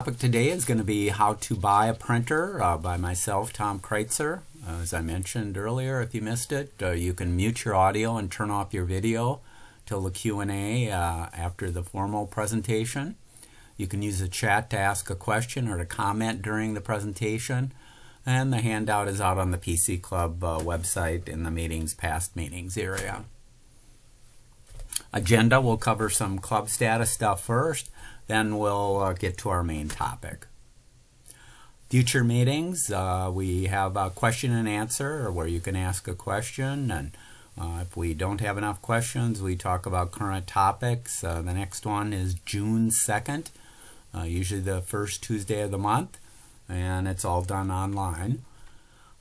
Topic today is going to be how to buy a printer by myself, Tom Kreuzer. As I mentioned earlier, if you missed it, you can mute your audio and turn off your video till the Q&A after the formal presentation. You can use the chat to ask a question or to comment during the presentation. And the handout is out on the PC Club website in the past meetings area. Agenda, we'll cover some club status stuff first. Then we'll get to our main topic. Future meetings, we have a question and answer where you can ask a question, and if we don't have enough questions, we talk about current topics. The next one is June 2nd, usually the first Tuesday of the month, and it's all done online.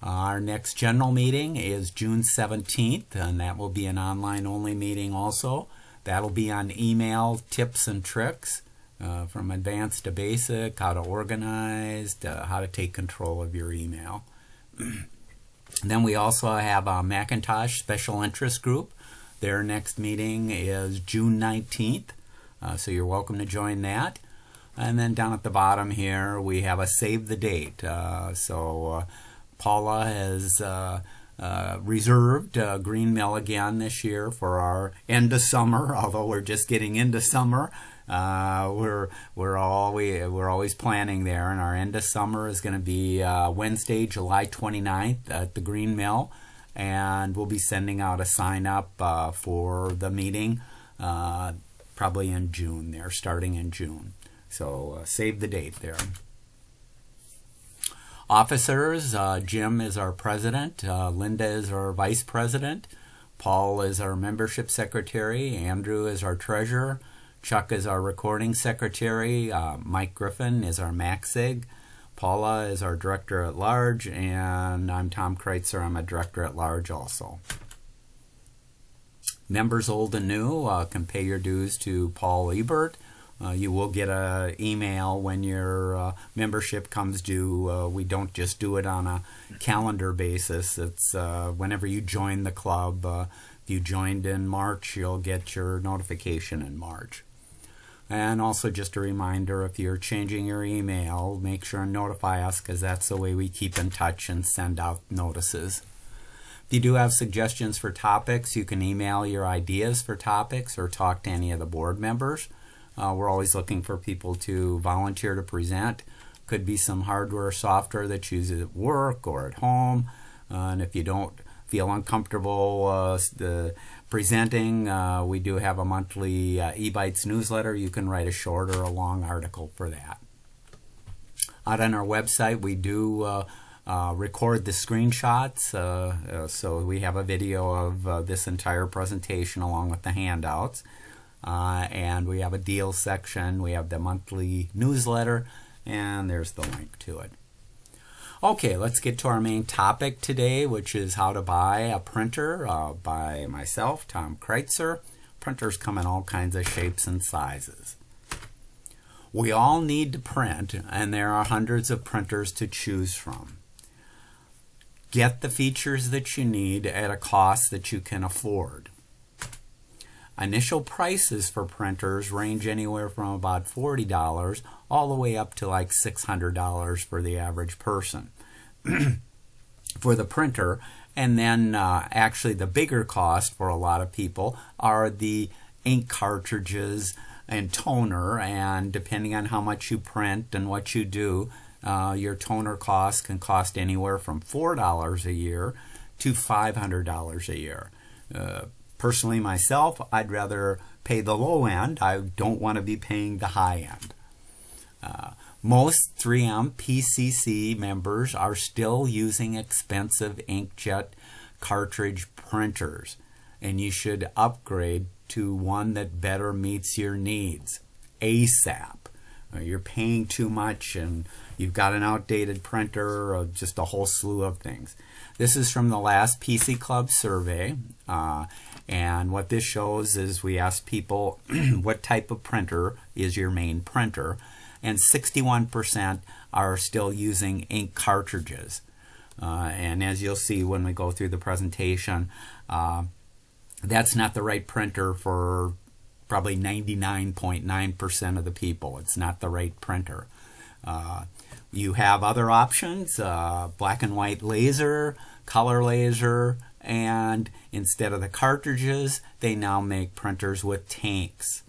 Our next general meeting is June 17th, and that will be an online-only meeting also. That'll be on email tips and tricks. From advanced to basic, how to organize, to how to take control of your email. Then we also have a Macintosh Special Interest Group. Their next meeting is June 19th, so you're welcome to join that. And then down at the bottom here, we have a save the date. Paula has reserved Green Mill again this year for our end of summer, although we're just getting into summer. We're always planning there, and our end of summer is going to be Wednesday, July 29th at the Green Mill, and we'll be sending out a sign up for the meeting probably in June there, starting in June. So save the date there. Officers, Jim is our president, Linda is our vice president, Paul is our membership secretary, Andrew is our treasurer, Chuck is our recording secretary, Mike Griffin is our MacSig, Paula is our director at large, and I'm Tom Kreuzer, I'm a director at large also. Members old and new can pay your dues to Paul Ebert. You will get an email when your membership comes due. We don't just do it on a calendar basis. It's whenever you join the club. If you joined in March, you'll get your notification in March. And also just a reminder, if you're changing your email, make sure and notify us, because that's the way we keep in touch and send out notices. If you do have suggestions for topics, you can email your ideas for topics or talk to any of the board members. We're always looking for people to volunteer to present. Could be some hardware or software that you use at work or at home. And if you don't feel uncomfortable presenting, we do have a monthly eBytes newsletter. You can write a short or a long article for that. Out on our website, we do record the screenshots. So we have a video of this entire presentation along with the handouts. And we have a deal section, we have the monthly newsletter, and there's the link to it. Okay, let's get to our main topic today, which is how to buy a printer by myself, Tom Kreuzer. Printers come in all kinds of shapes and sizes. We all need to print, and there are hundreds of printers to choose from. Get the features that you need at a cost that you can afford. Initial prices for printers range anywhere from about $40 all the way up to like $600 for the average person for the printer. And then actually the bigger cost for a lot of people are the ink cartridges and toner, and depending on how much you print and what you do, your toner costs can cost anywhere from $4 a year to $500 a year. Personally, myself, I'd rather pay the low end. I don't want to be paying the high end. Most 3M PCC members are still using expensive inkjet cartridge printers, and you should upgrade to one that better meets your needs ASAP. You're paying too much and you've got an outdated printer, or just a whole slew of things. This is from the last PC Club survey. And what this shows is we asked people what type of printer is your main printer, and 61% are still using ink cartridges. And as you'll see when we go through the presentation, that's not the right printer for probably 99.9% of the people. It's not the right printer. You have other options, black and white laser, color laser, and instead of the cartridges, they now make printers with tanks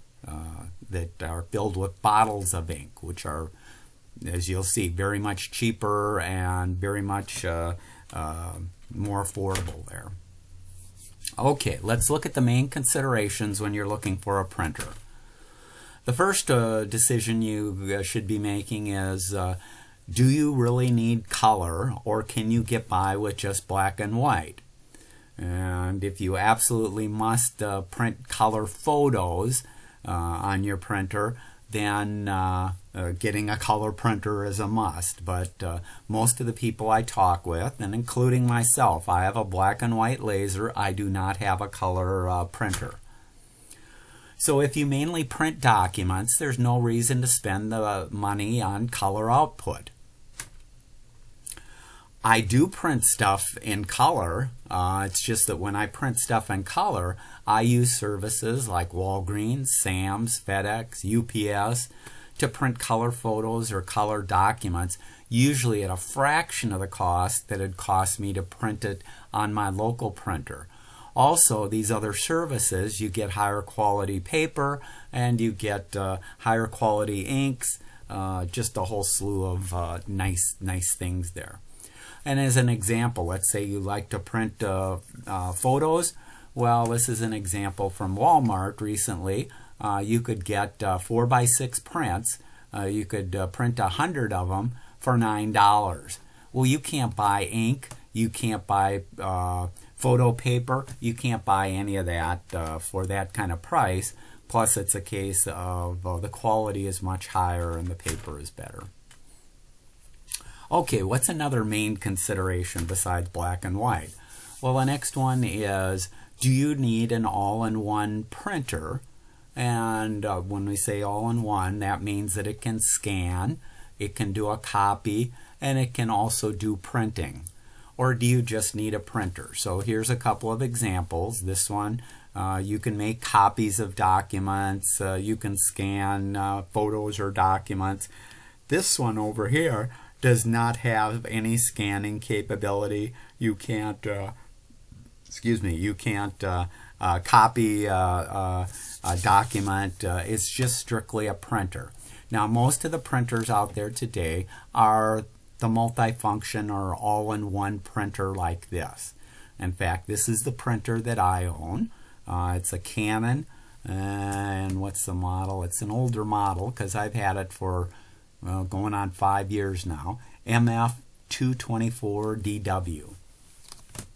that are filled with bottles of ink, which are, as you'll see, very much cheaper and very much more affordable there. Okay, let's look at the main considerations when you're looking for a printer. The first decision you should be making is, do you really need color, or can you get by with just black and white? And if you absolutely must print color photos on your printer, then getting a color printer is a must. But most of the people I talk with, and including myself, I have a black and white laser. I do not have a color printer. So if you mainly print documents, there's no reason to spend the money on color output. I do print stuff in color. It's just that when I print stuff in color, I use services like Walgreens, Sam's, FedEx, UPS to print color photos or color documents, usually at a fraction of the cost that it cost me to print it on my local printer. Also, these other services, you get higher quality paper and you get higher quality inks, just a whole slew of nice things there. And as an example, let's say you like to print photos. Well, this is an example from Walmart recently. You could get 4x6 prints. You could print 100 of them for $9. Well, you can't buy ink. You can't buy photo paper. You can't buy any of that for that kind of price. Plus, it's a case of the quality is much higher and the paper is better. Okay, what's another main consideration besides black and white? Well, the next one is, do you need an all-in-one printer? And when we say all-in-one, that means that it can scan, it can do a copy, and it can also do printing. Or do you just need a printer? So here's a couple of examples. This one, you can make copies of documents, you can scan photos or documents. This one over here does not have any scanning capability. You can't, you can't copy a document. It's just strictly a printer. Now, most of the printers out there today are the multifunction or all-in-one printer like this. In fact, this is the printer that I own. It's a Canon, and what's the model? It's an older model because I've had it for going on 5 years now, MF224DW.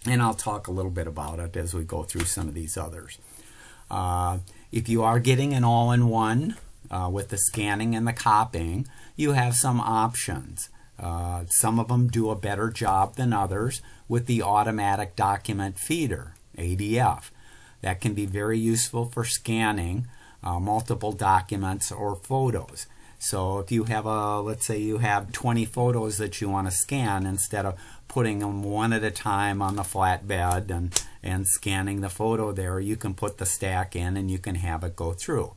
And I'll talk a little bit about it as we go through some of these others. If you are getting an all-in-one with the scanning and the copying, you have some options. Some of them do a better job than others with the automatic document feeder, ADF. That can be very useful for scanning multiple documents or photos. So if you have let's say you have 20 photos that you want to scan, instead of putting them one at a time on the flatbed and scanning the photo there, you can put the stack in and you can have it go through.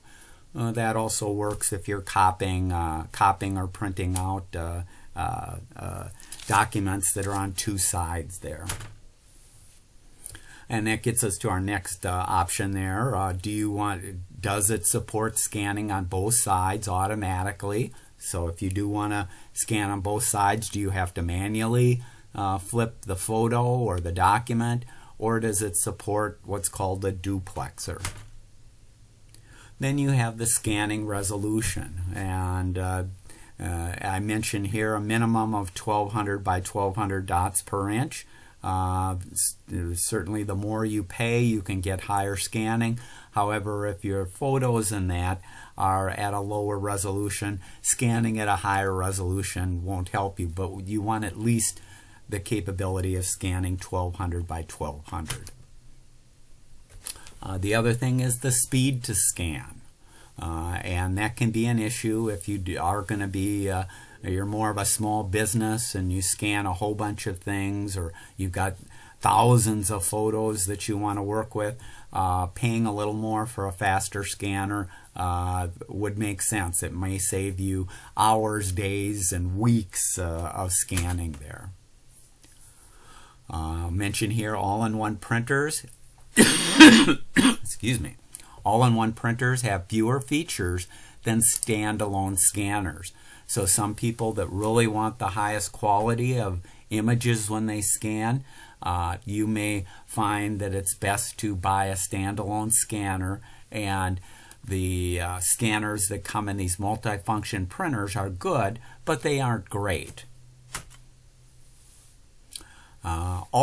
That also works if you're copying or printing out documents that are on two sides there. And that gets us to our next option there. Does it support scanning on both sides automatically? So if you do want to scan on both sides, do you have to manually flip the photo or the document, or does it support what's called a duplexer? Then you have the scanning resolution, and I mentioned here a minimum of 1200 by 1200 dots per inch. Certainly the more you pay, you can get higher scanning. However, if your photos in that are at a lower resolution, scanning at a higher resolution won't help you, but you want at least the capability of scanning 1200 by 1200. The other thing is the speed to scan, and that can be an issue if you are going to be you're more of a small business and you scan a whole bunch of things, or you've got thousands of photos that you want to work with. Paying a little more for a faster scanner would make sense. It may save you hours, days, and weeks of scanning there. Mention here all-in-one printers. Excuse me. All-in-one printers have fewer features than standalone scanners. So some people that really want the highest quality of images when they scan, you may find that it's best to buy a standalone scanner, and the scanners that come in these multifunction printers are good, but they aren't great.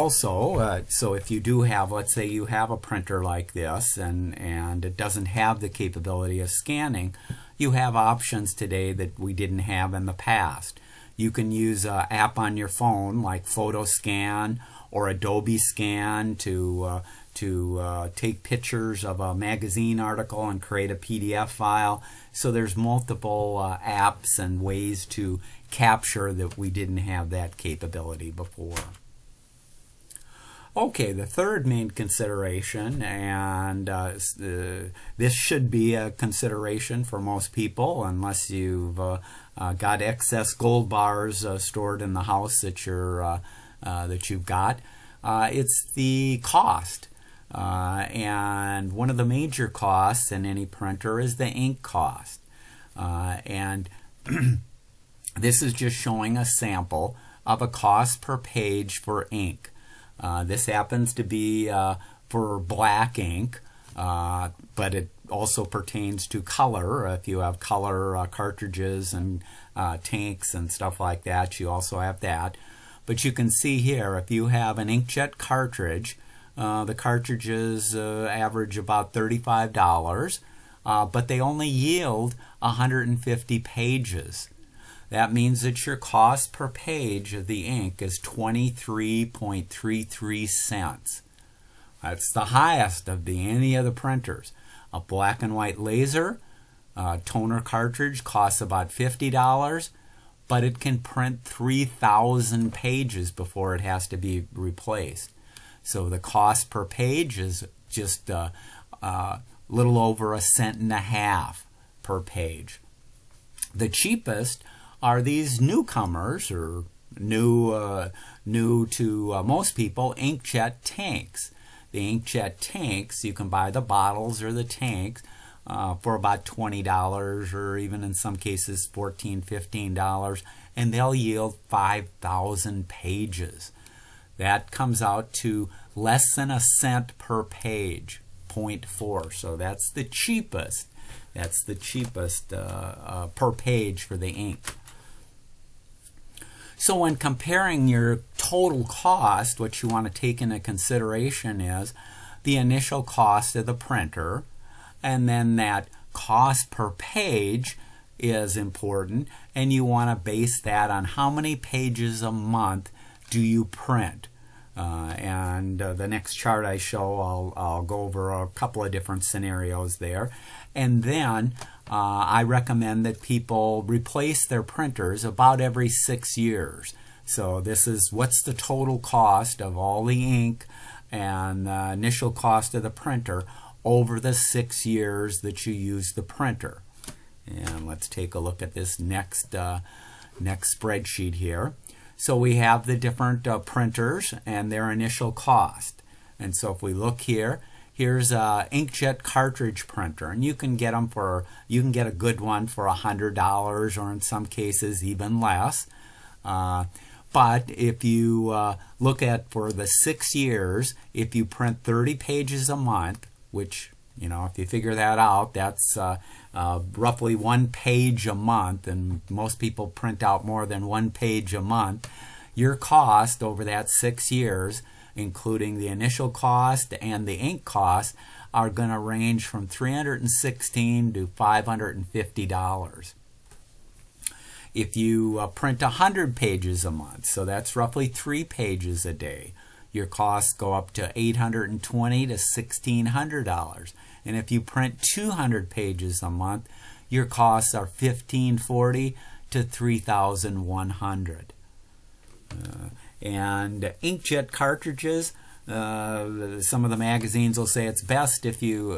So if you do have, let's say you have a printer like this and it doesn't have the capability of scanning, you have options today that we didn't have in the past. You can use an app on your phone like PhotoScan or Adobe Scan to take pictures of a magazine article and create a PDF file. So there's multiple apps and ways to capture that we didn't have that capability before. Okay, the third main consideration, and this should be a consideration for most people unless you've got excess gold bars stored in the house that you've got. It's the cost. And one of the major costs in any printer is the ink cost. And this is just showing a sample of a cost per page for ink. This happens to be for black ink, but it also pertains to color. If you have color cartridges and tanks and stuff like that, you also have that. But you can see here, if you have an inkjet cartridge, the cartridges average about $35, but they only yield 150 pages. That means that your cost per page of the ink is 23.33 cents. That's the highest of any of the printers. A black and white laser toner cartridge costs about $50, but it can print 3,000 pages before it has to be replaced. So the cost per page is just a little over 1.5 cents per page. The cheapest are these newcomers, or new to most people, inkjet tanks. The inkjet tanks, you can buy the bottles or the tanks for about $20, or even in some cases $14, $15, and they'll yield 5,000 pages. That comes out to less than 1 cent per page, 0.4. So that's the cheapest. That's the cheapest per page for the ink. So when comparing your total cost, what you want to take into consideration is the initial cost of the printer, and then that cost per page is important, and you want to base that on how many pages a month do you print. The next chart I show, I'll go over a couple of different scenarios there. And then I recommend that people replace their printers about every 6 years. So this is what's the total cost of all the ink and the initial cost of the printer over the 6 years that you use the printer. And let's take a look at this next spreadsheet here. So we have the different printers and their initial cost. And so if we look here, here's a inkjet cartridge printer, and you can get them you can get a good one for $100, or in some cases even less. But if you look at for the 6 years, if you print 30 pages a month, which, you know, if you figure that out, that's roughly 1 page a month, and most people print out more than 1 page a month. Your cost over that 6 years, including the initial cost and the ink cost, are going to range from $316 to $550. If you print 100 pages a month, so that's roughly 3 pages a day, your costs go up to $820 to $1,600. And if you print 200 pages a month, your costs are $1,540 to $3,100. And inkjet cartridges, some of the magazines will say it's best if you,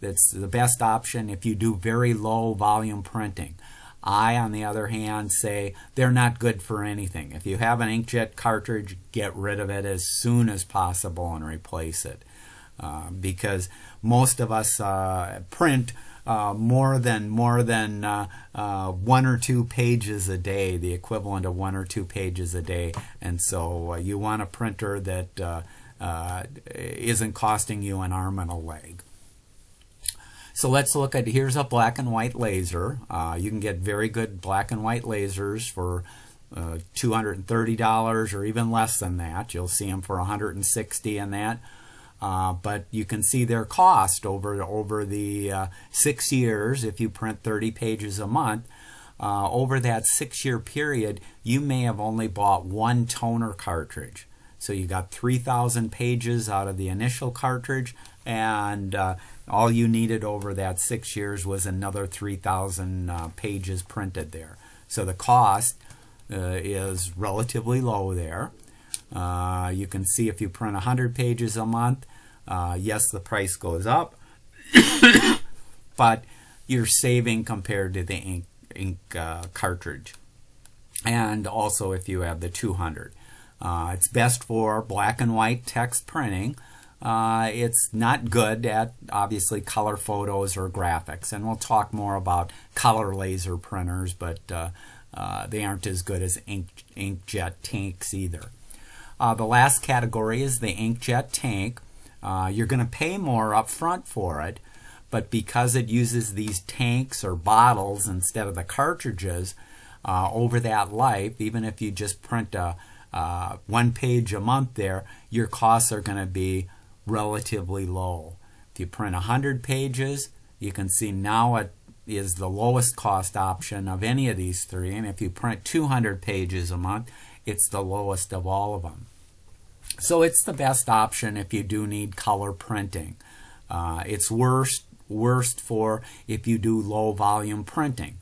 it's the best option if you do very low volume printing. I, on the other hand, say they're not good for anything. If you have an inkjet cartridge, get rid of it as soon as possible and replace it. Because most of us print more than 1 or 2 pages a day, the equivalent of 1 or 2 pages a day. And so you want a printer that isn't costing you an arm and a leg. So let's look at, here's a black and white laser. You can get very good black and white lasers for $230 or even less than that. You'll see them for $160 and that. But you can see their cost over the 6 years. If you print 30 pages a month, over that 6-year period, you may have only bought 1 toner cartridge. So you got 3,000 pages out of the initial cartridge, and all you needed over that 6 years was another 3,000 pages printed there. So the cost is relatively low there. You can see if you print 100 pages a month, yes, the price goes up, but you're saving compared to the ink cartridge. And also if you have the 200. It's best for black and white text printing. It's not good at, obviously, color photos or graphics. And we'll talk more about color laser printers, but they aren't as good as inkjet tanks either. The last category is the inkjet tank. You're going to pay more up front for it, but because it uses these tanks or bottles instead of the cartridges, over that life, even if you just print 1 page a month there, your costs are going to be relatively low. If you print 100 pages, you can see now it is the lowest cost option of any of these three, and if you print 200 pages a month, it's the lowest of all of them. So it's the best option if you do need color printing. It's worst for if you do low volume printing.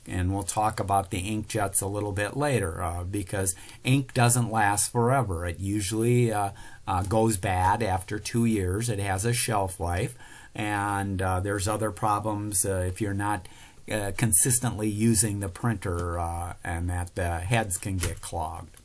And we'll talk about the inkjets a little bit later because ink doesn't last forever. It usually goes bad after 2 years. It has a shelf life, and there's other problems if you're not consistently using the printer, and that the heads can get clogged.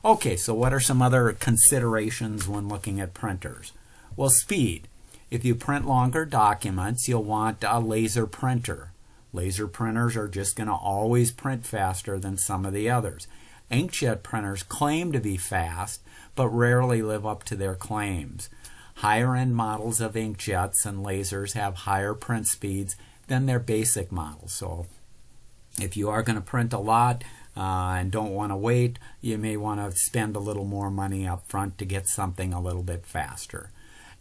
Okay, so what are some other considerations when looking at printers? Well, speed. If you print longer documents, you'll want a laser printer. Laser printers are just going to always print faster than some of the others. Inkjet printers claim to be fast, but rarely live up to their claims. Higher-end models of inkjets and lasers have higher print speeds than their basic models. So if you are going to print a lot and don't want to wait, you may want to spend a little more money up front to get something a little bit faster.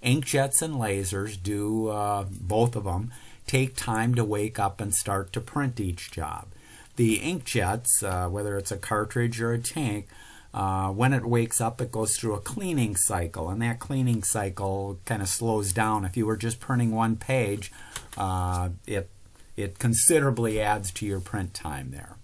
Inkjets and lasers do, both of them, take time to wake up and start to print each job. The inkjets, whether it's a cartridge or a tank, when it wakes up, it goes through a cleaning cycle, and that cleaning cycle kind of slows down. If you were just printing 1 page, it considerably adds to your print time there.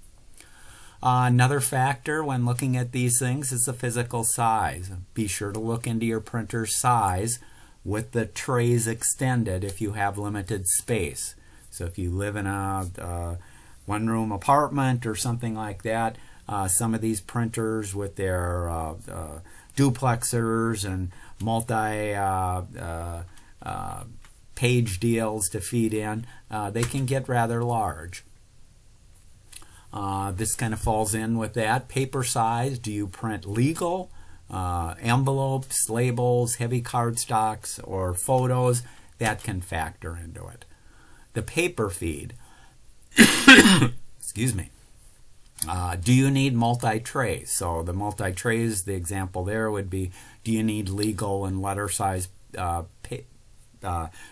Another factor when looking at these things is the physical size. Be sure to look into your printer's size with the trays extended if you have limited space. So if you live in a one-room apartment or something like that, some of these printers with their duplexers and multi-page deals to feed in, they can get rather large. This kind of falls in with that. Paper size. Do you print legal? Envelopes, labels, heavy cardstocks, or photos? That can factor into it. The paper feed. Excuse me. Do you need multi-trays? So the multi-trays, the example there would be, do you need legal and letter size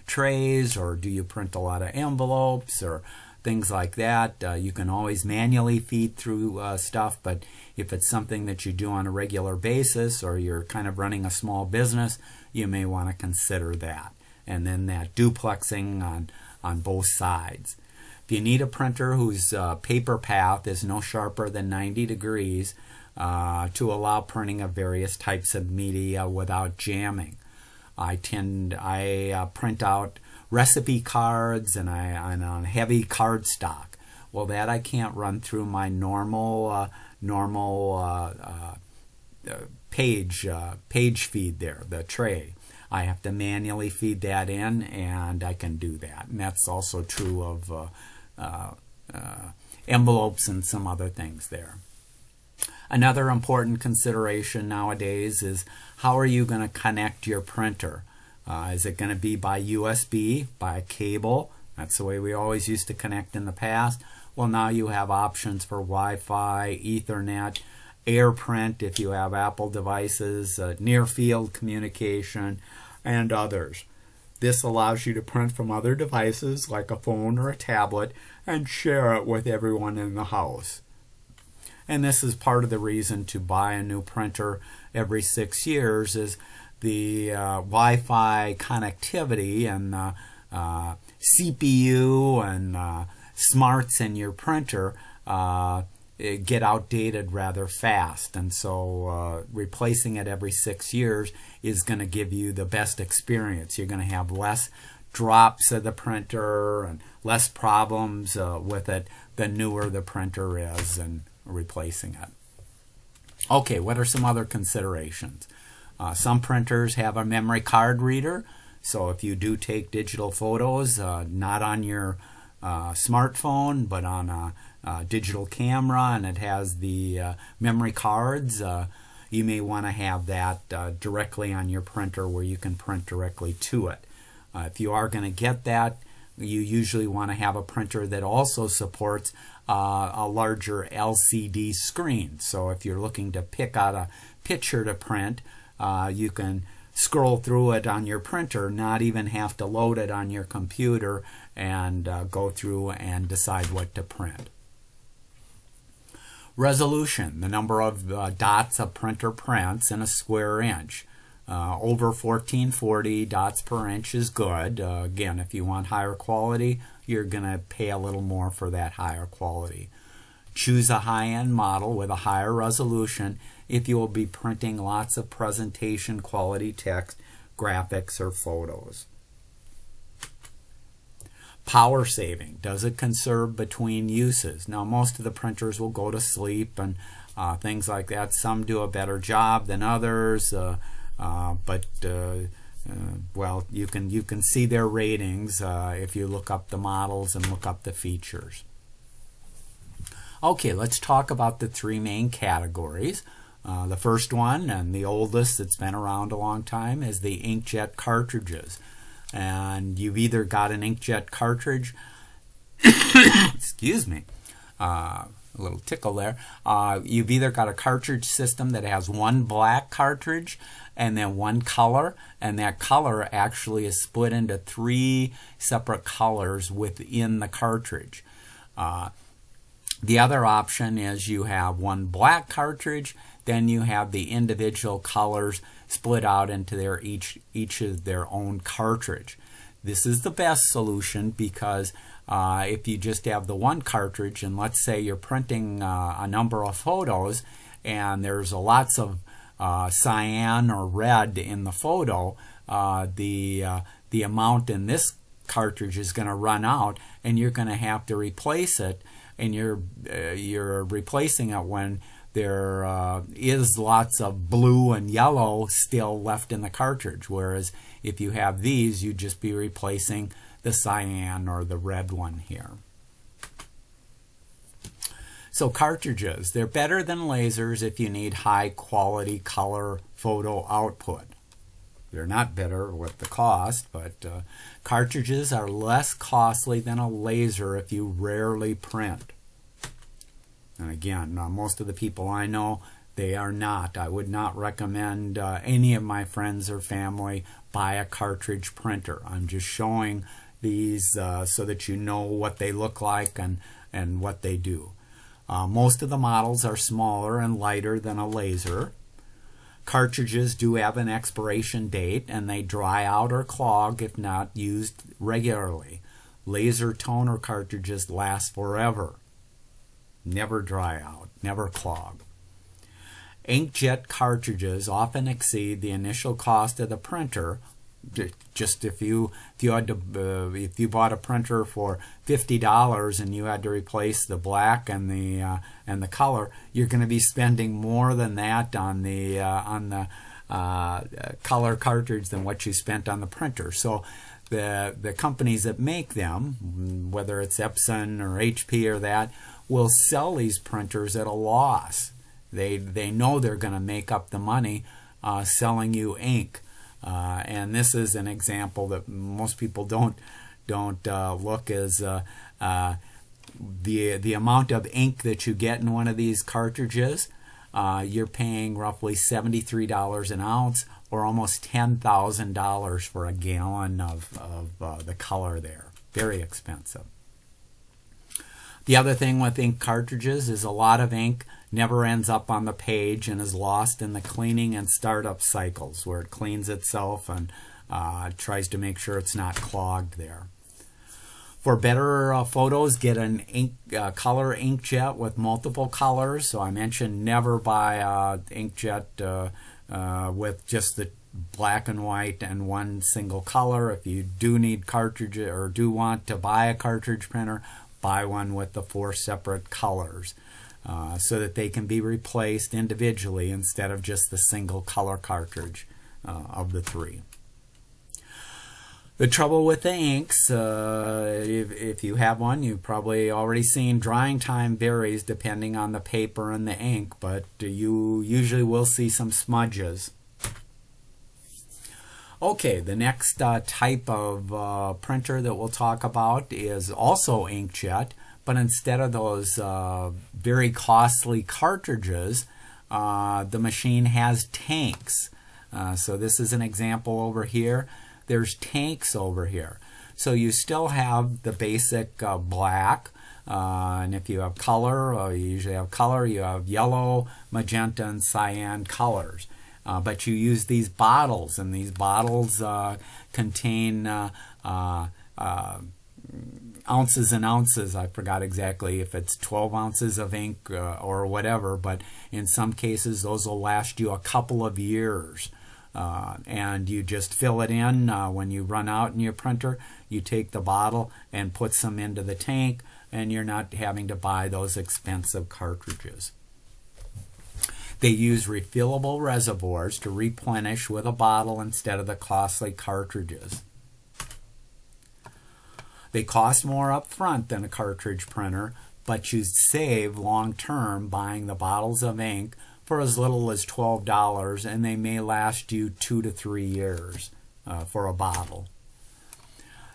trays, or do you print a lot of envelopes or things like that? You can always manually feed through stuff, but if it's something that you do on a regular basis or you're kind of running a small business, you may want to consider that. And then that duplexing on both sides. If you need a printer whose paper path is no sharper than 90 degrees to allow printing of various types of media without jamming. I print out recipe cards and on heavy cardstock. Well, that I can't run through my normal page feed there, the tray. I have to manually feed that in, and I can do that. And that's also true of envelopes and some other things there. Another important consideration nowadays is how are you going to connect your printer? Is it going to be by USB, by cable? That's the way we always used to connect in the past. Well, now you have options for Wi-Fi, Ethernet, AirPrint if you have Apple devices, near-field communication, and others. This allows you to print from other devices like a phone or a tablet and share it with everyone in the house. And this is part of the reason to buy a new printer every 6 years is the Wi-Fi connectivity and CPU and smarts in your printer get outdated rather fast, and so replacing it every 6 years is going to give you the best experience. You're going to have less drops of the printer and less problems with it the newer the printer is and replacing it. Okay, what are some other considerations? Some printers have a memory card reader, so if you do take digital photos, not on your smartphone, but on a digital camera, and it has the memory cards, you may want to have that directly on your printer where you can print directly to it. If you are going to get that, you usually want to have a printer that also supports a larger LCD screen. So if you're looking to pick out a picture to print, you can scroll through it on your printer, not even have to load it on your computer and go through and decide what to print. Resolution, the number of dots a printer prints in a square inch. Over 1440 dots per inch is good. Again, if you want higher quality, you're going to pay a little more for that higher quality. Choose a high-end model with a higher resolution if you will be printing lots of presentation quality text, graphics, or photos. Power saving. Does it conserve between uses? Now, most of the printers will go to sleep and things like that. Some do a better job than others, well, you can see their ratings if you look up the models and look up the features. Okay, let's talk about the three main categories. The first one, and the oldest that's been around a long time, is the inkjet cartridges. And you've either got an inkjet cartridge, excuse me, a little tickle there. You've either got a cartridge system that has one black cartridge and then one color, and that color actually is split into three separate colors within the cartridge. The other option is you have one black cartridge, then you have the individual colors split out into their each of their own cartridge. This is the best solution because if you just have the one cartridge, and let's say you're printing a number of photos and there's lots of cyan or red in the photo, the amount in this cartridge is going to run out, and you're going to have to replace it, and you're replacing it when there is lots of blue and yellow still left in the cartridge, whereas if you have these, you'd just be replacing the cyan or the red one here. So cartridges, they're better than lasers if you need high quality color photo output. They're not better with the cost, but cartridges are less costly than a laser if you rarely print. And again, most of the people I know, they are not. I would not recommend any of my friends or family buy a cartridge printer. I'm just showing these so that you know what they look like and what they do. Most of the models are smaller and lighter than a laser. Cartridges do have an expiration date, and they dry out or clog if not used regularly. laser toner cartridges last forever. Never dry out, never clog. Inkjet cartridges often exceed the initial cost of the printer. Just if you bought a printer for $50 and you had to replace the black and the color, you're going to be spending more than that on the color cartridge than what you spent on the printer. So the companies that make them, whether it's Epson or HP or that, will sell these printers at a loss. They know they're going to make up the money selling you ink. And this is an example that most people don't look as the amount of ink that you get in one of these cartridges. You're paying roughly $73 an ounce, or almost $10,000 for a gallon of the color there. Very expensive. The other thing with ink cartridges is a lot of ink never ends up on the page and is lost in the cleaning and startup cycles, where it cleans itself and tries to make sure it's not clogged there. For better photos, get an color inkjet with multiple colors. So I mentioned never buy inkjet with just the black and white and one single color. If you do need cartridge or do want to buy a cartridge printer, buy one with the 4 separate colors. So that they can be replaced individually instead of just the single color cartridge of the 3. The trouble with the inks, if you have one, you've probably already seen drying time varies depending on the paper and the ink, but you usually will see some smudges. Okay, the next type of printer that we'll talk about is also inkjet, but instead of those very costly cartridges, the machine has tanks. So this is an example over here. There's tanks over here. So you still have the basic black, and if you have color, you usually have color, you have yellow, magenta, and cyan colors. But you use these bottles, and these bottles contain ounces and ounces. I forgot exactly if it's 12 ounces of ink or whatever, but in some cases those will last you a couple of years. And you just fill it in when you run out in your printer. You take the bottle and put some into the tank, and you're not having to buy those expensive cartridges. They use refillable reservoirs to replenish with a bottle instead of the costly cartridges. They cost more up front than a cartridge printer, but you save long term buying the bottles of ink for as little as $12, and they may last you 2 to 3 years for a bottle.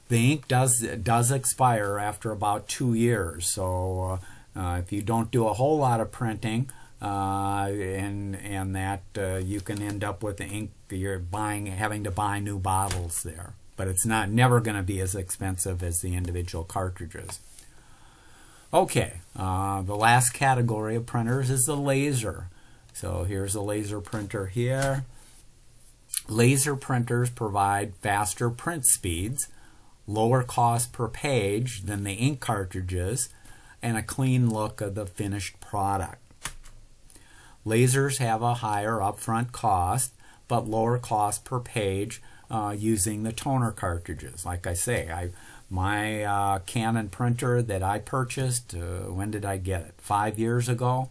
The ink does expire after about 2 years, so if you don't do a whole lot of printing, and that you can end up with the ink you're having to buy new bottles there. But it's never going to be as expensive as the individual cartridges. Okay, the last category of printers is the laser. So here's a laser printer here. Laser printers provide faster print speeds, lower cost per page than the ink cartridges, and a clean look of the finished product. Lasers have a higher upfront cost, but lower cost per page using the toner cartridges. Like I say, my Canon printer that I purchased, when did I get it? 5 years ago.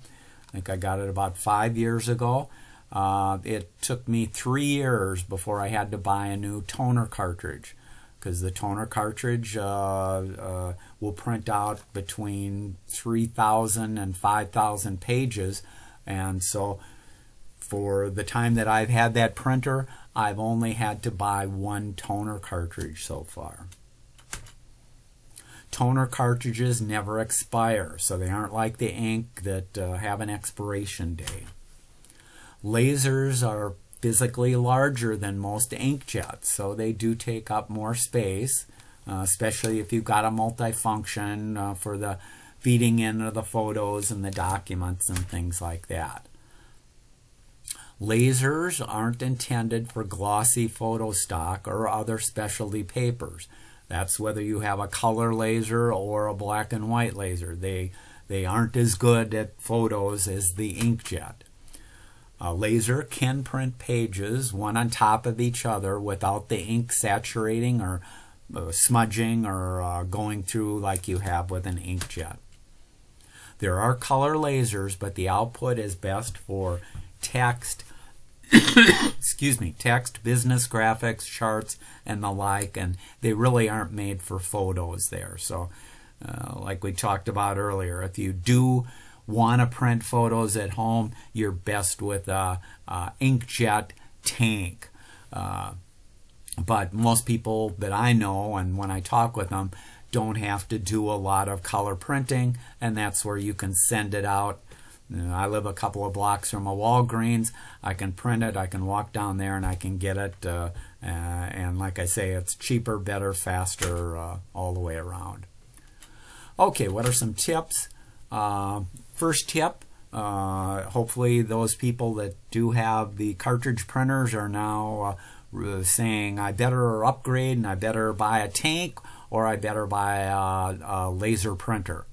I think I got it about 5 years ago. It took me 3 years before I had to buy a new toner cartridge, because the toner cartridge will print out between 3,000 and 5,000 pages. And so for the time that I've had that printer, I've only had to buy one toner cartridge so far. Toner cartridges never expire, so they aren't like the ink that have an expiration date. Lasers are physically larger than most inkjets, so they do take up more space, especially if you've got a multifunction for the feeding in of the photos and the documents and things like that. Lasers aren't intended for glossy photo stock or other specialty papers. That's whether you have a color laser or a black and white laser. They aren't as good at photos as the inkjet. A laser can print pages one on top of each other without the ink saturating or smudging or going through like you have with an inkjet. There are color lasers, but the output is best for text, text, business graphics, charts, and the like, and they really aren't made for photos there. So, like we talked about earlier, if you do want to print photos at home, you're best with a inkjet tank. But most people that I know, and when I talk with them, don't have to do a lot of color printing, and that's where you can send it out. I live a couple of blocks from a Walgreens. I can print it, I can walk down there, and I can get it. And like I say, it's cheaper, better, faster, all the way around. Okay, what are some tips? First tip, hopefully those people that do have the cartridge printers are now saying, I better upgrade and I better buy a tank or I better buy a laser printer.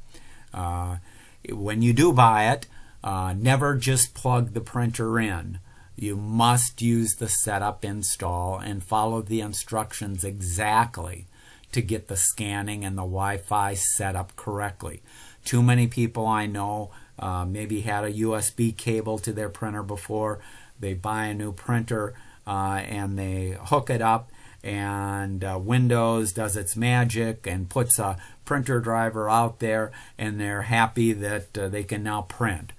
When you do buy it, never just plug the printer in. You must use the setup install and follow the instructions exactly to get the scanning and the Wi-Fi set up correctly. Too many people I know maybe had a USB cable to their printer before. They buy a new printer and they hook it up, and Windows does its magic and puts a printer driver out there, and they're happy that they can now print.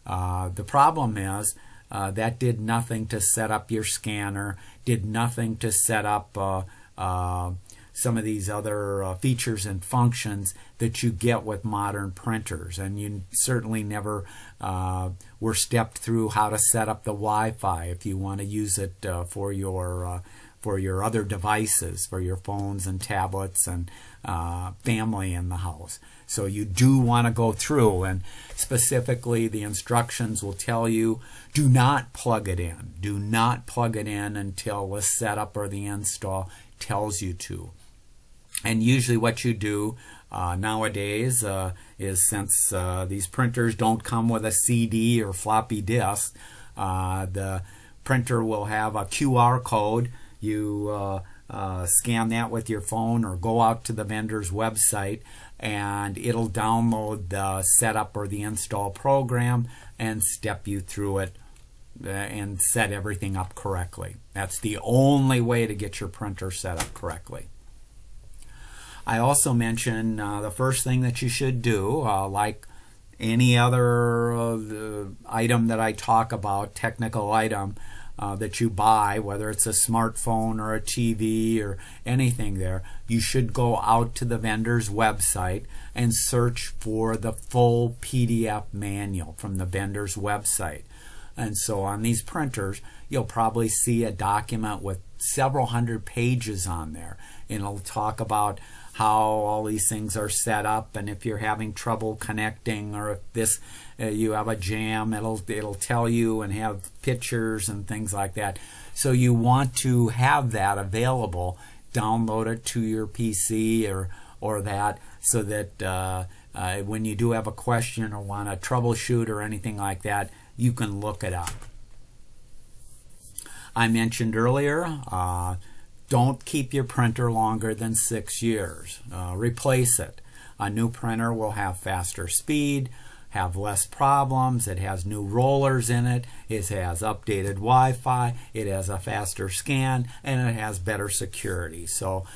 The problem is that did nothing to set up your scanner, did nothing to set up some of these other features and functions that you get with modern printers, and you certainly never were stepped through how to set up the Wi-Fi if you want to use it for your other devices, for your phones and tablets and family in the house. So you do want to go through, and specifically the instructions will tell you, do not plug it in. Do not plug it in until the setup or the install tells you to. And usually what you do nowadays is, since these printers don't come with a CD or floppy disk, the printer will have a QR code. You scan that with your phone or go out to the vendor's website, and it'll download the setup or the install program and step you through it and set everything up correctly. That's the only way to get your printer set up correctly. I also mentioned the first thing that you should do, like any other item that I talk about, technical item that you buy, whether it's a smartphone or a TV or anything there, you should go out to the vendor's website and search for the full PDF manual from the vendor's website. And so on these printers, you'll probably see a document with several hundred pages on there, and it'll talk about how all these things are set up, and if you're having trouble connecting, or if this you have a jam, it'll tell you and have pictures and things like that. So you want to have that available. Download it to your PC or that, so that when you do have a question or want to troubleshoot or anything like that, you can look it up. I mentioned earlier, don't keep your printer longer than 6 years. Replace it. A new printer will have faster speed, have less problems, it has new rollers in it, it has updated Wi-Fi, it has a faster scan, and it has better security. So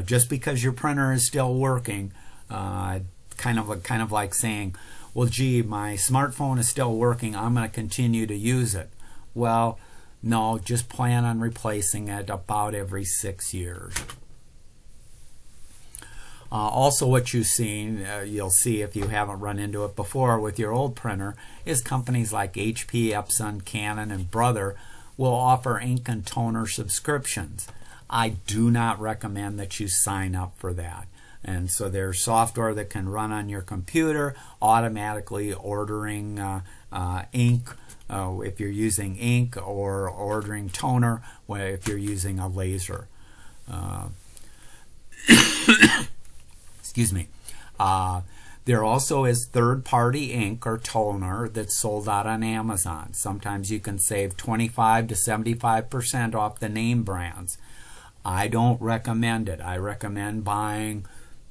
just because your printer is still working, kind of like saying, well, gee, my smartphone is still working, I'm going to continue to use it. Well, no, just plan on replacing it about every 6 years. Also, what you'll see if you haven't run into it before with your old printer, is companies like HP, Epson, Canon, and Brother will offer ink and toner subscriptions. I do not recommend that you sign up for that. And so there's software that can run on your computer, automatically ordering ink if you're using ink, or ordering toner if you're using a laser. Excuse me. There also is third-party ink or toner that's sold out on Amazon. Sometimes you can save 25 to 75% off the name brands. I don't recommend it. I recommend buying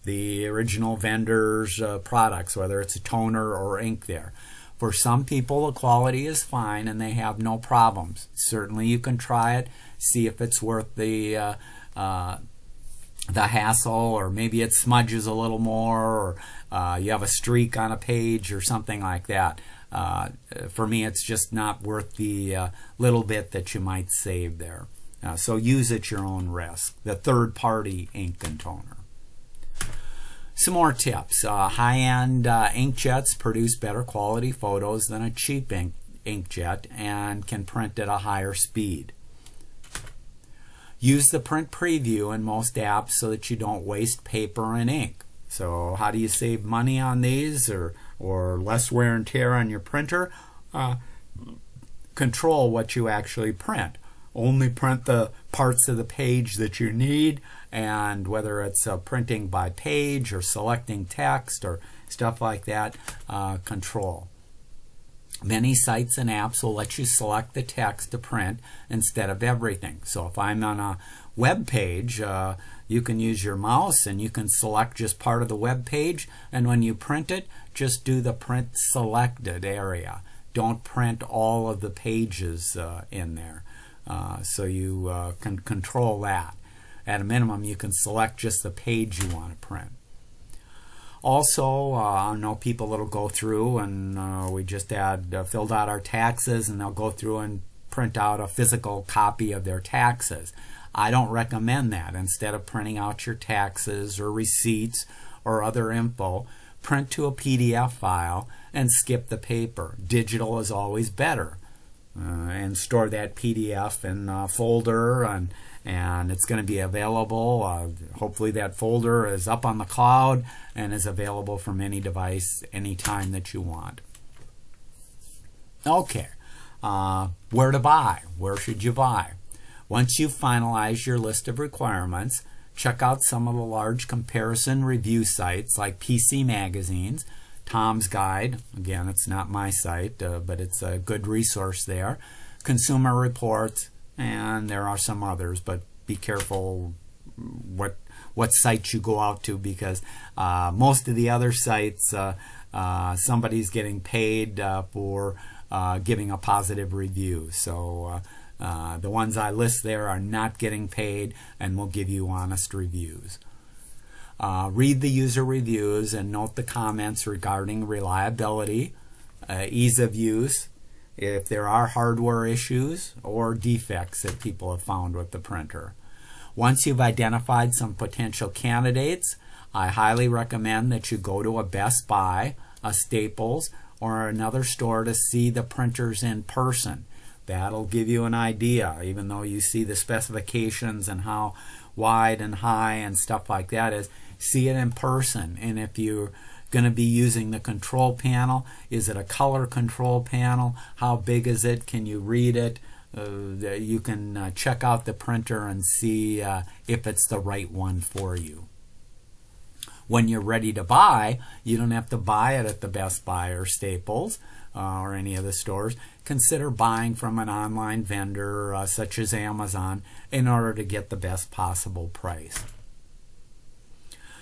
the original vendor's products, whether it's a toner or ink there. For some people, the quality is fine and they have no problems. Certainly you can try it, see if it's worth the hassle, or maybe it smudges a little more, or you have a streak on a page or something like that. For me, it's just not worth the little bit that you might save there. So use at your own risk, the third-party ink and toner. Some more tips. High-end inkjets produce better quality photos than a cheap inkjet and can print at a higher speed. Use the print preview in most apps so that you don't waste paper and ink. So how do you save money on these, or less wear and tear on your printer? Control what you actually print. Only print the parts of the page that you need, and whether it's printing by page or selecting text or stuff like that, control. Many sites and apps will let you select the text to print instead of everything. So if I'm on a web page, you can use your mouse and you can select just part of the web page, and when you print it, just do the print selected area. Don't print all of the pages in there. So you can control that. At a minimum, you can select just the page you want to print. Also, I know people that'll go through, and we just filled out our taxes, and they'll go through and print out a physical copy of their taxes. I don't recommend that. Instead of printing out your taxes or receipts or other info, print to a PDF file and skip the paper. Digital is always better. And store that PDF in a folder, and it's going to be available. Hopefully that folder is up on the cloud and is available from any device anytime that you want. Okay, where to buy? Where should you buy? Once you've finalized your list of requirements, check out some of the large comparison review sites like PC Magazines, Tom's Guide. Again, it's not my site, but it's a good resource there. Consumer Reports, and there are some others, but be careful what sites you go out to, because most of the other sites, somebody's getting paid for giving a positive review. So the ones I list there are not getting paid and will give you honest reviews. Read the user reviews and note the comments regarding reliability, ease of use, if there are hardware issues or defects that people have found with the printer. Once you've identified some potential candidates, I highly recommend that you go to a Best Buy, a Staples, or another store to see the printers in person. That'll give you an idea, even though you see the specifications and how wide and high and stuff like that is. See it in person. And if you're going to be using the control panel, is it a color control panel? How big is it? Can you read it? You can check out the printer and see if it's the right one for you. When you're ready to buy, you don't have to buy it at the Best Buy or Staples or any of the stores. Consider buying from an online vendor such as Amazon in order to get the best possible price.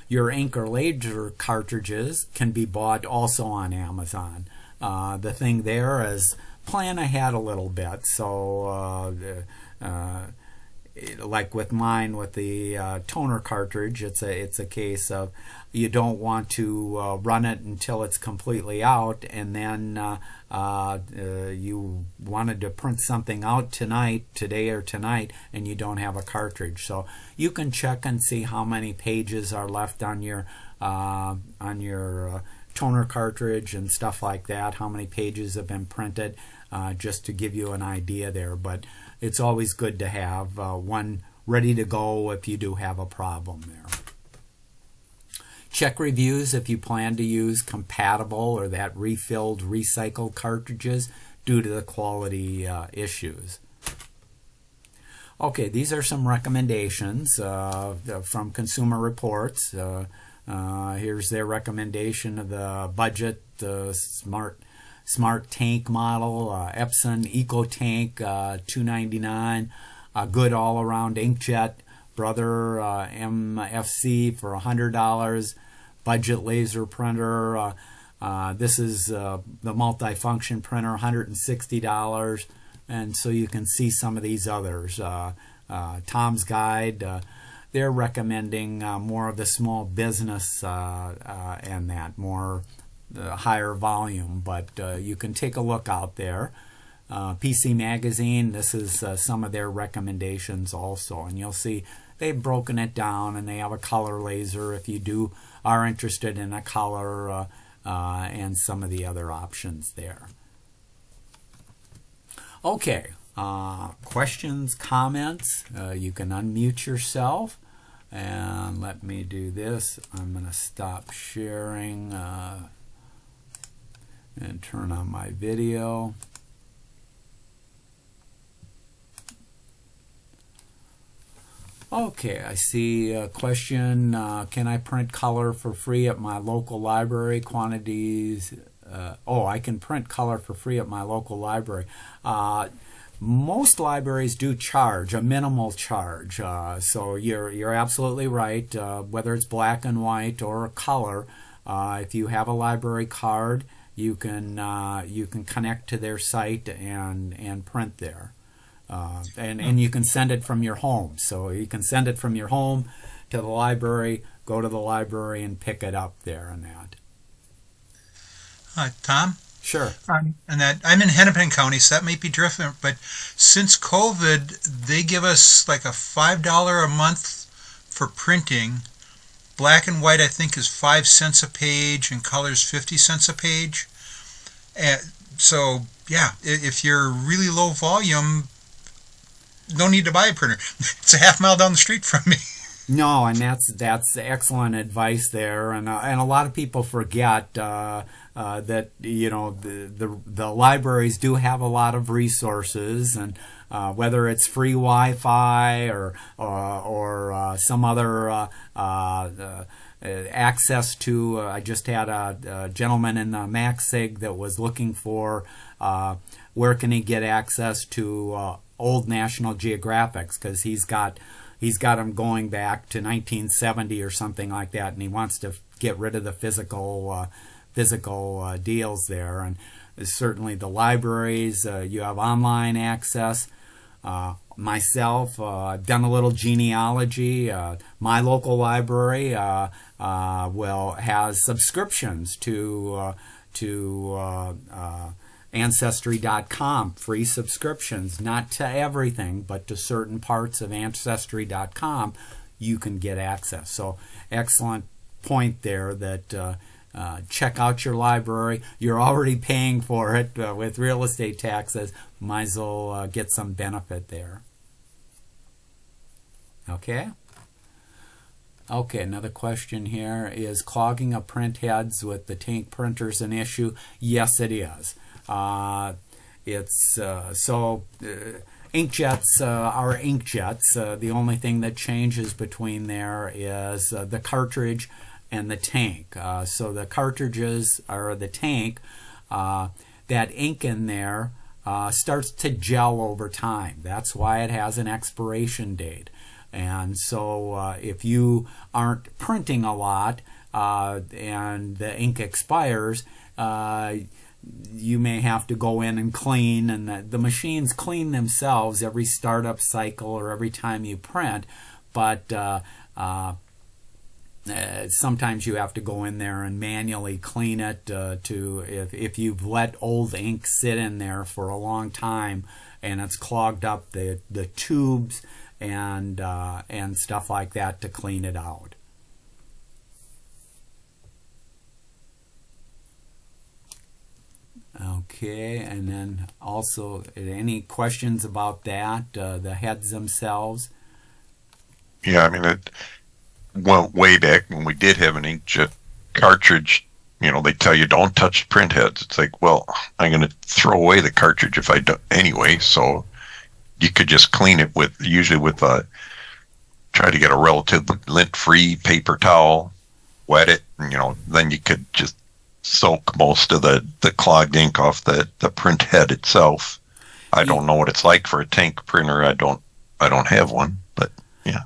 Your ink or laser cartridges can be bought also on Amazon. The thing there is plan ahead a little bit. So like with mine, with the toner cartridge, it's a case of you don't want to run it until it's completely out, and then you wanted to print something out today or tonight, and you don't have a cartridge. So you can check and see how many pages are left on your toner cartridge and stuff like that, how many pages have been printed, just to give you an idea there. But it's always good to have one ready to go if you do have a problem there. Check reviews if you plan to use compatible or that refilled recycled cartridges due to the quality issues. Okay, these are some recommendations from Consumer Reports. Here's their recommendation of the budget smart tank model, Epson Eco Tank, $299. Good all-around inkjet Brother MFC for $100. Budget laser printer. This is the multi-function printer, $160. And so you can see some of these others. Tom's Guide, they're recommending more of the small business and that, more higher volume, but you can take a look out there. PC Magazine, this is some of their recommendations also, and you'll see they've broken it down, and they have a color laser if you are interested in a color, and some of the other options there. Okay, questions, comments, you can unmute yourself, and let me do this. I'm going to stop sharing and turn on my video. Okay, I see a question. Can I print color for free at my local library? Quantities. I can print color for free at my local library. Most libraries do charge a minimal charge, so you're absolutely right. Whether it's black and white or color, if you have a library card, you can connect to their site and print there. And you can send it from your home. So you can send it from your home to the library, go to the library and pick it up there and that. Tom? Sure. And that I'm in Hennepin County, so that might be different, but since COVID, they give us like a $5 a month for printing. Black and white, I think, is 5 cents a page, and color is 50 cents a page. So, yeah, if you're really low volume, no need to buy a printer. It's a half mile down the street from me. No, and that's excellent advice there, and a lot of people forget that the libraries do have a lot of resources, and whether it's free Wi-Fi or some other access to. I just had a gentleman in the MaxSig that was looking for where can he get access to old National Geographics, because he's got them going back to 1970 or something like that, and he wants to get rid of the physical deals there. And certainly the libraries, you have online access. Myself, I've done a little genealogy. My local library has subscriptions to Ancestry.com, free subscriptions, not to everything, but to certain parts of Ancestry.com, you can get access. So excellent point there that check out your library. You're already paying for it with real estate taxes. Might as well get some benefit there. Okay? Okay, another question here. Is clogging of print heads with the tank printers an issue? Yes, it is. Inkjets are inkjets. The only thing that changes between there is the cartridge and the tank. So the cartridges or the tank, that ink in there starts to gel over time. That's why it has an expiration date. And so if you aren't printing a lot and the ink expires, you may have to go in and clean, and the machines clean themselves every startup cycle or every time you print, but sometimes you have to go in there and manually clean it if you've let old ink sit in there for a long time and it's clogged up the tubes and stuff like that, to clean it out. Okay, and then also any questions about that, the heads themselves? Yeah, I mean, well, way back when we did have an inkjet cartridge, they tell you don't touch print heads. It's like, well, I'm going to throw away the cartridge if I do anyway, so you could just clean it with, usually with try to get a relatively lint-free paper towel, wet it, and then you could just soak most of the clogged ink off the print head itself. I don't know what it's like for a tank printer. I don't have one, but yeah.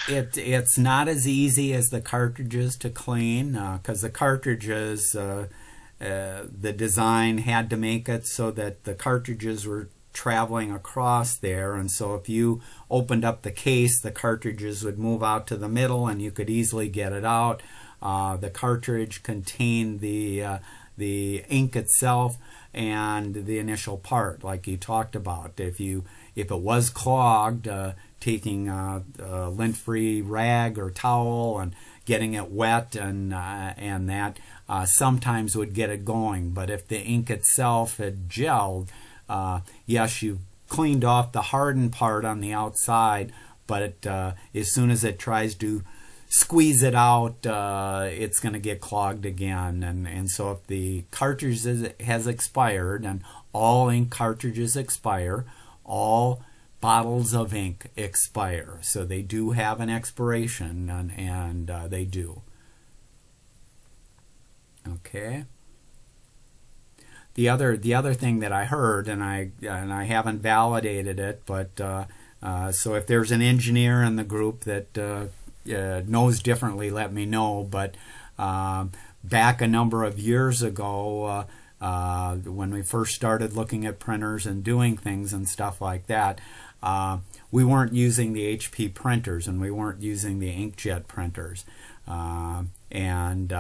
It's not as easy as the cartridges to clean, because the cartridges, the design had to make it so that the cartridges were traveling across there, and so if you opened up the case, the cartridges would move out to the middle and you could easily get it out. The cartridge contained the ink itself and the initial part, like you talked about. If it was clogged, taking a lint-free rag or towel and getting it wet and that sometimes would get it going. But if the ink itself had gelled, yes, you cleaned off the hardened part on the outside, but as soon as it tries to squeeze it out, it's going to get clogged again. And so if the cartridge has expired, and all ink cartridges expire, all bottles of ink expire. So they do have an expiration, and they do. Okay. The other thing that I heard, and I haven't validated it, but so if there's an engineer in the group that knows differently, let me know. But back a number of years ago, when we first started looking at printers and doing things and stuff like that, we weren't using the HP printers and we weren't using the inkjet printers, and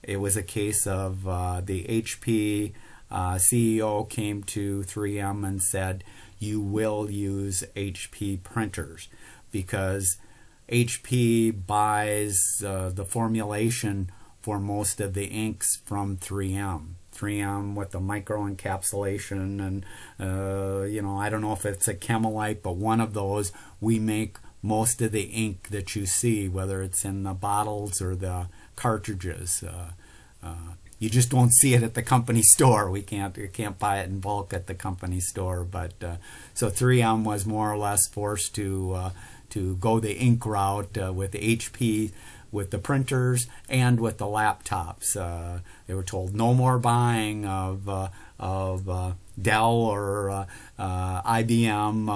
it was a case of the HP CEO came to 3M and said, you will use HP printers, because HP buys the formulation for most of the inks from 3M. 3M with the micro encapsulation, and I don't know if it's a Chemalite, but one of those, we make most of the ink that you see, whether it's in the bottles or the cartridges. You just won't see it at the company store. You can't buy it in bulk at the company store. But so 3M was more or less forced to go the ink route with HP, with the printers and with the laptops. They were told no more buying of Dell or IBM.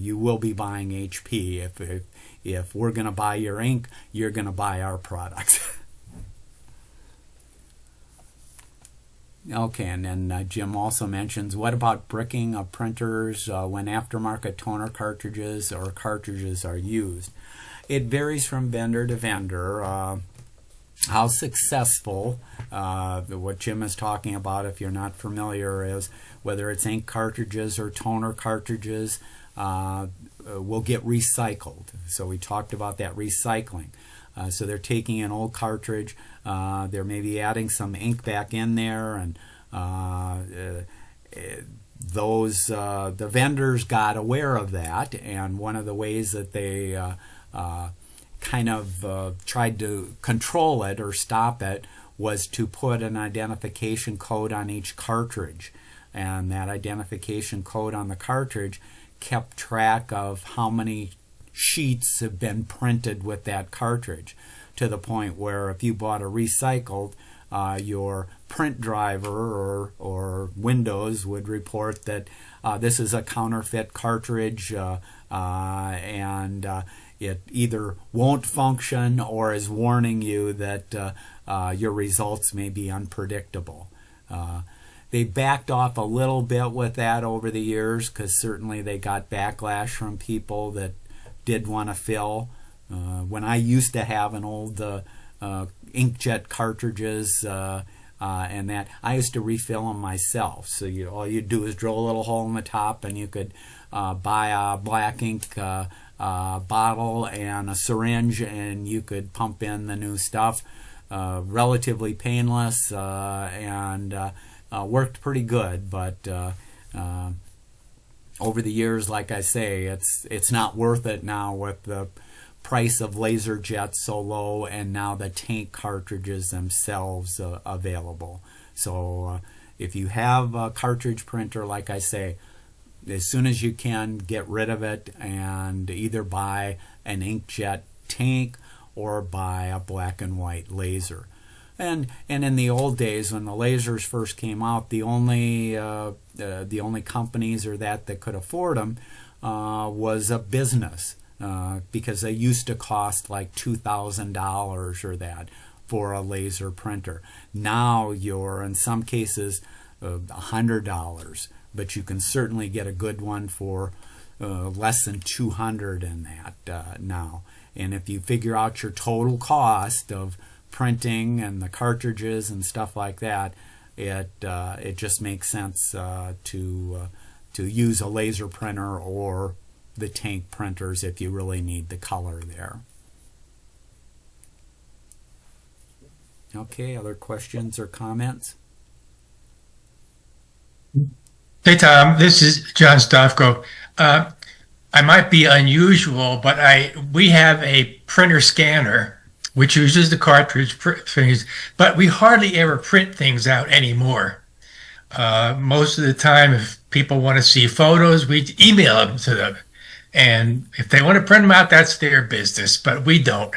You will be buying HP. If we're going to buy your ink, you're going to buy our products. Okay, and then Jim also mentions, what about bricking of printers when aftermarket toner cartridges or cartridges are used? It varies from vendor to vendor. How successful, what Jim is talking about, if you're not familiar, is whether it's ink cartridges or toner cartridges will get recycled. So we talked about that recycling. So they're taking an old cartridge, they're maybe adding some ink back in there, and the vendors got aware of that, and one of the ways that they tried to control it or stop it was to put an identification code on each cartridge, and that identification code on the cartridge kept track of how many sheets have been printed with that cartridge, to the point where if you bought a recycled, your print driver or Windows would report that this is a counterfeit cartridge, and it either won't function or is warning you that your results may be unpredictable. They backed off a little bit with that over the years, because certainly they got backlash from people that did want to fill. When I used to have an old inkjet cartridges and that, I used to refill them myself. So all you'd do is drill a little hole in the top, and you could buy a black ink bottle and a syringe, and you could pump in the new stuff. Relatively painless, and worked pretty good, but over the years, like I say, it's not worth it now with the price of laser jets so low, and now the tank cartridges themselves available. So if you have a cartridge printer, like I say, as soon as you can, get rid of it and either buy an inkjet tank or buy a black and white laser. And in the old days, when the lasers first came out, the only companies or that could afford them was a business, because they used to cost like $2,000 or that for a laser printer. Now you're in some cases $100, but you can certainly get a good one for less than $200 in that now. And if you figure out your total cost of printing and the cartridges and stuff like that, it just makes sense to use a laser printer or the tank printers if you really need the color there. Okay, other questions or comments? Hey Tom, this is John Stofko. I might be unusual, but we have a printer scanner which uses the cartridge things, but we hardly ever print things out anymore. Most of the time, if people want to see photos, we email them to them. And if they want to print them out, that's their business, but we don't.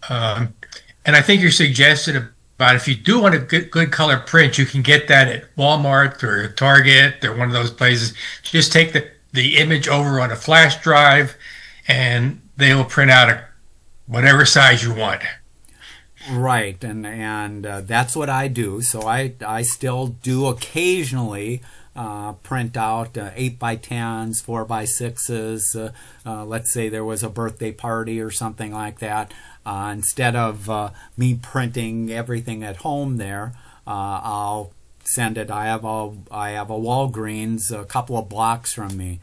And I think your suggestion about if you do want a good color print, you can get that at Walmart or Target or one of those places. Just take the image over on a flash drive and they will print out whatever size you want. Right, and that's what I do. So I still do occasionally print out 8x10s, 4x6s. Let's say there was a birthday party or something like that. Instead of me printing everything at home there, I'll send it. I have a Walgreens a couple of blocks from me.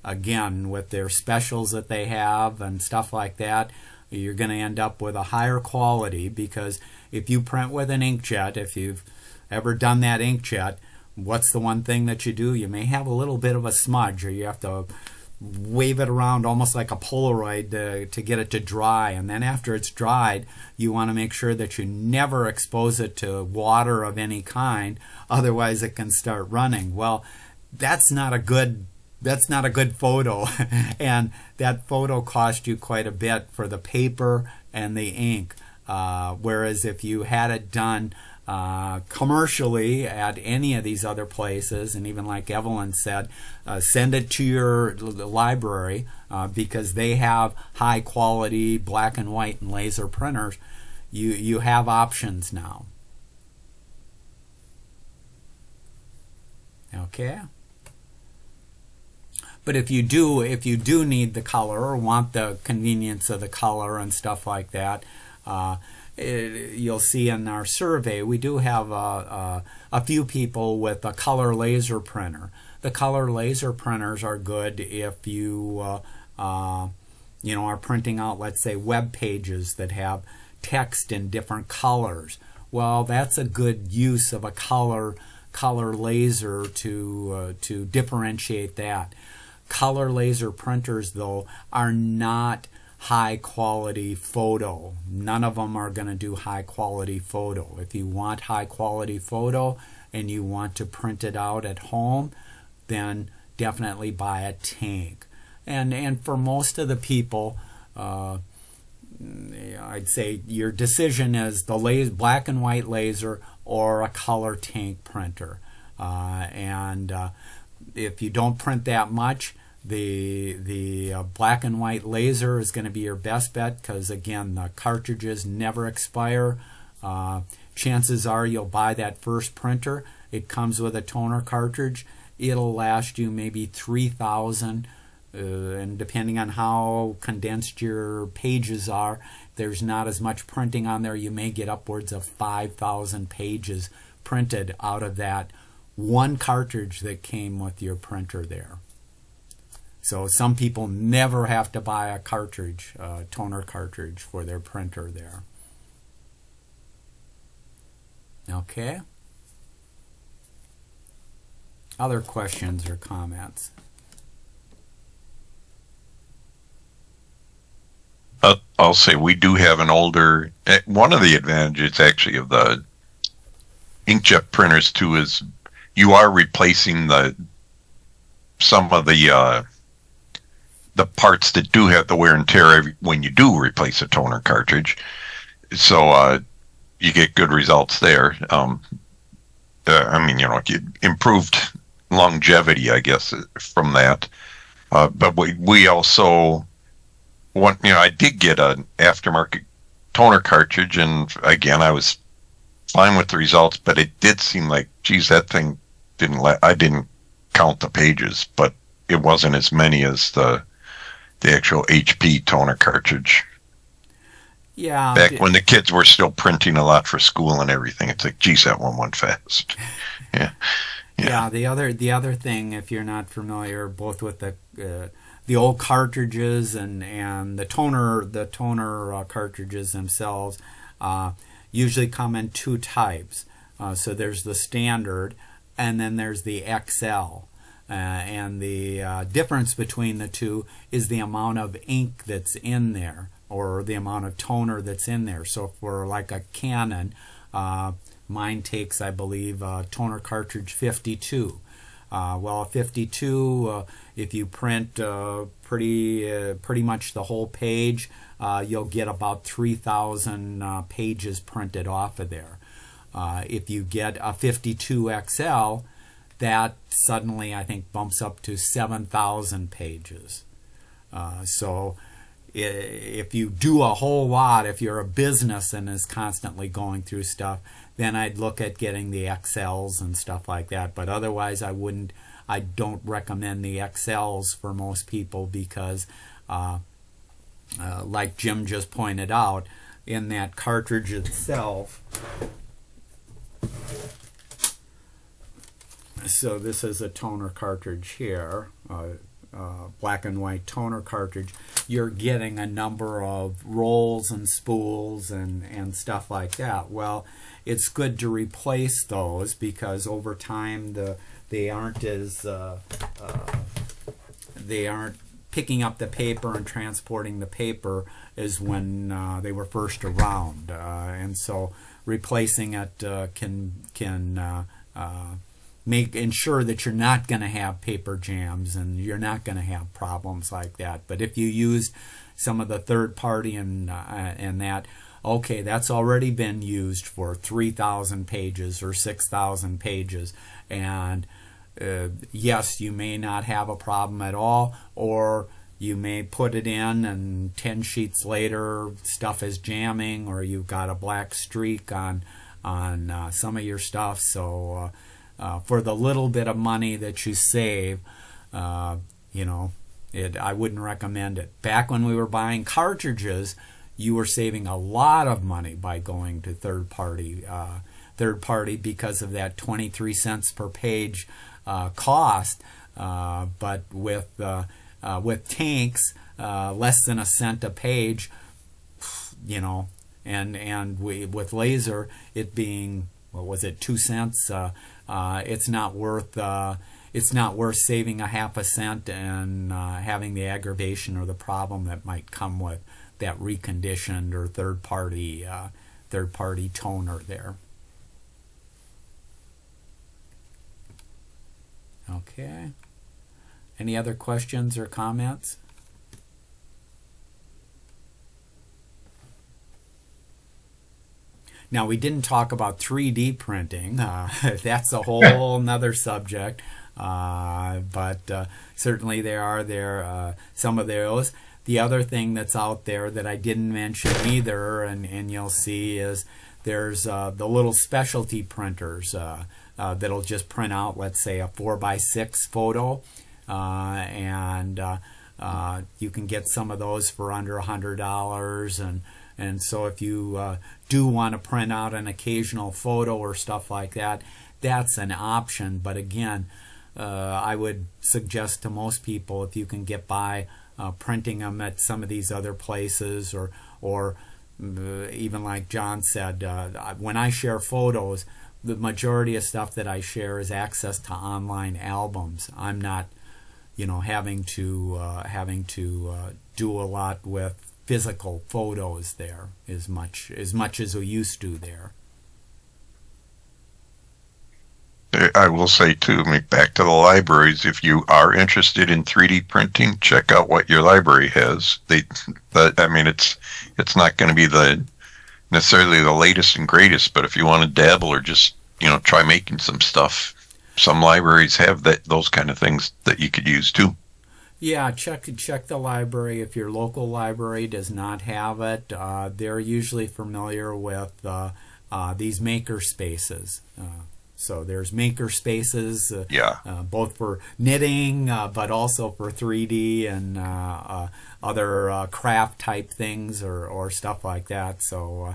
Again, with their specials that they have and stuff like that, you're going to end up with a higher quality, because if you print with an inkjet, if you've ever done that inkjet, what's the one thing that you do? You may have a little bit of a smudge, or you have to wave it around almost like a Polaroid to get it to dry. And then after it's dried, you want to make sure that you never expose it to water of any kind, otherwise it can start running. Well, that's not a good photo, and that photo cost you quite a bit for the paper and the ink. Whereas if you had it done commercially at any of these other places, and even like Evelyn said, send it to your library because they have high quality black and white and laser printers. You have options now. Okay. But if you do need the color or want the convenience of the color and stuff like that, you'll see in our survey we do have a few people with a color laser printer. The color laser printers are good if you are printing out, let's say, web pages that have text in different colors. Well, that's a good use of a color laser to differentiate that. Color laser printers, though, are not high quality photo. None of them are going to do high quality photo. If you want high quality photo and you want to print it out at home, then definitely buy a tank. And for most of the people, I'd say your decision is the black and white laser or a color tank printer. If you don't print that much, the black and white laser is going to be your best bet, because again, the cartridges never expire. Chances are you'll buy that first printer. It comes with a toner cartridge. It'll last you maybe 3,000, and depending on how condensed your pages are, there's not as much printing on there. You may get upwards of 5,000 pages printed out of that one cartridge that came with your printer there. So some people never have to buy a cartridge, toner cartridge for their printer there. Okay. Other questions or comments? I'll say we do have an older, one of the advantages actually of the inkjet printers too is you are replacing the some of the parts that do have the wear and tear when you do replace a toner cartridge. So you get good results there. I mean, improved longevity, I guess, from that. But we also want, I did get an aftermarket toner cartridge, and again, I was fine with the results, but it did seem like, geez, that thing I didn't count the pages, but it wasn't as many as the actual HP toner cartridge. Yeah. Back when the kids were still printing a lot for school and everything, it's like, geez, that one went fast. Yeah. Yeah. The other thing, if you're not familiar, both with the old cartridges and the toner cartridges themselves, usually come in two types. So there's the standard, and then there's the XL. And the difference between the two is the amount of ink that's in there, or the amount of toner that's in there. So for like a Canon, mine takes, I believe, toner cartridge 52. Well, 52, if you print pretty much the whole page, you'll get about 3,000 pages printed off of there. If you get a 52 XL, that suddenly, I think, bumps up to 7,000 pages. So if you do a whole lot, if you're a business and is constantly going through stuff, then I'd look at getting the XLs and stuff like that. But otherwise, I don't recommend the XLs for most people, because like Jim just pointed out, in that cartridge itself, so this is a toner cartridge here, black and white toner cartridge. You're getting a number of rolls and spools and stuff like that. Well, it's good to replace those, because over time they aren't picking up the paper and transporting the paper as when they were first around, and so replacing it can ensure that you're not going to have paper jams and you're not going to have problems like that. But if you used some of the third party and that, okay, that's already been used for 3,000 pages or 6,000 pages, and yes, you may not have a problem at all, or you may put it in and 10 sheets later stuff is jamming, or you've got a black streak on some of your stuff. So for the little bit of money that you save, I wouldn't recommend it. Back when we were buying cartridges, you were saving a lot of money by going to third party because of that 23 cents per page cost. But with tanks, less than a cent a page, and with laser, it being, what was it, 2 cents? It's not worth saving a half a cent and having the aggravation or the problem that might come with that reconditioned or third party toner there. Okay. Any other questions or comments? Now, we didn't talk about 3D printing. That's a whole nother subject. But certainly there are some of those. The other thing that's out there that I didn't mention either, and you'll see, is there's the little specialty printers that'll just print out, let's say, a 4x6 photo, and you can get some of those for under $100. And so if you do want to print out an occasional photo or stuff like that, that's an option. But again, I would suggest to most people, if you can get by printing them at some of these other places, or even like John said, when I share photos, the majority of stuff that I share is access to online albums. I'm not, having to do a lot with physical photos there as much as we used to there. I will say too, back to the libraries, if you are interested in 3D printing, check out what your library has. It's not going to be necessarily the latest and greatest, but if you want to dabble or just, try making some stuff, some libraries have those kind of things that you could use too. Yeah, check the library. If your local library does not have it, they're usually familiar with these maker spaces. So there's maker spaces, both for knitting, but also for 3D and other craft type things or stuff like that. So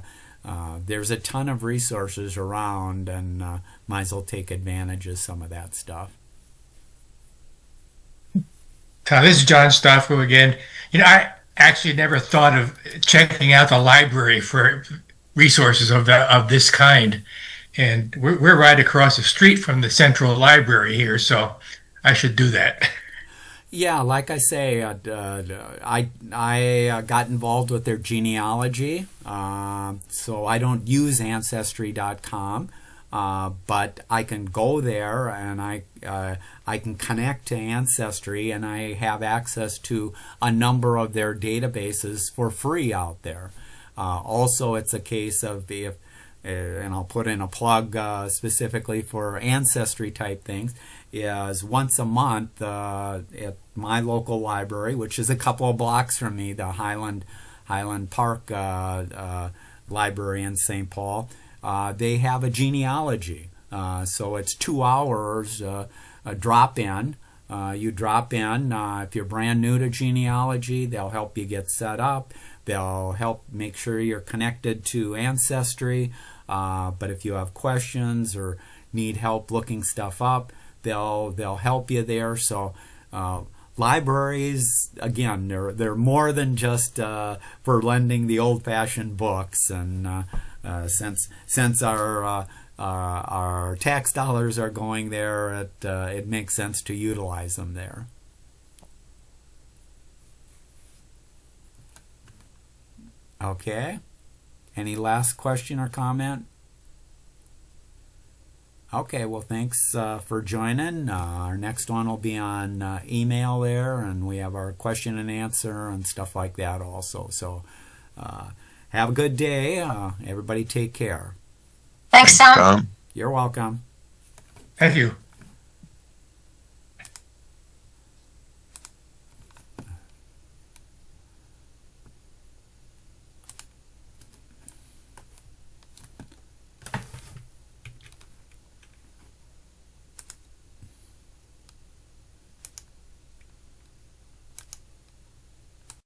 there's a ton of resources around, and might as well take advantage of some of that stuff. This is John Stoffel again. I actually never thought of checking out the library for resources of this kind. And we're right across the street from the central library here, so I should do that. Yeah, like I say, I got involved with their genealogy, so I don't use Ancestry.com, but I can go there and I can connect to Ancestry, and I have access to a number of their databases for free out there. Also, it's a case of and I'll put in a plug specifically for Ancestry type things, is once a month at my local library, which is a couple of blocks from me, the Highland Park Library in St. Paul, they have a genealogy. So it's 2 hours a drop in. You drop in. If you're brand new to genealogy, they'll help you get set up. They'll help make sure you're connected to Ancestry. But if you have questions or need help looking stuff up, they'll help you there. So libraries, again, they're more than just for lending the old-fashioned books. And since our tax dollars are going there, it makes sense to utilize them there. Okay. Any last question or comment? Okay, well, thanks for joining. Our next one will be on email there, and we have our question and answer and stuff like that also. So have a good day. Everybody take care. Thanks, Tom. You're welcome. Thank you.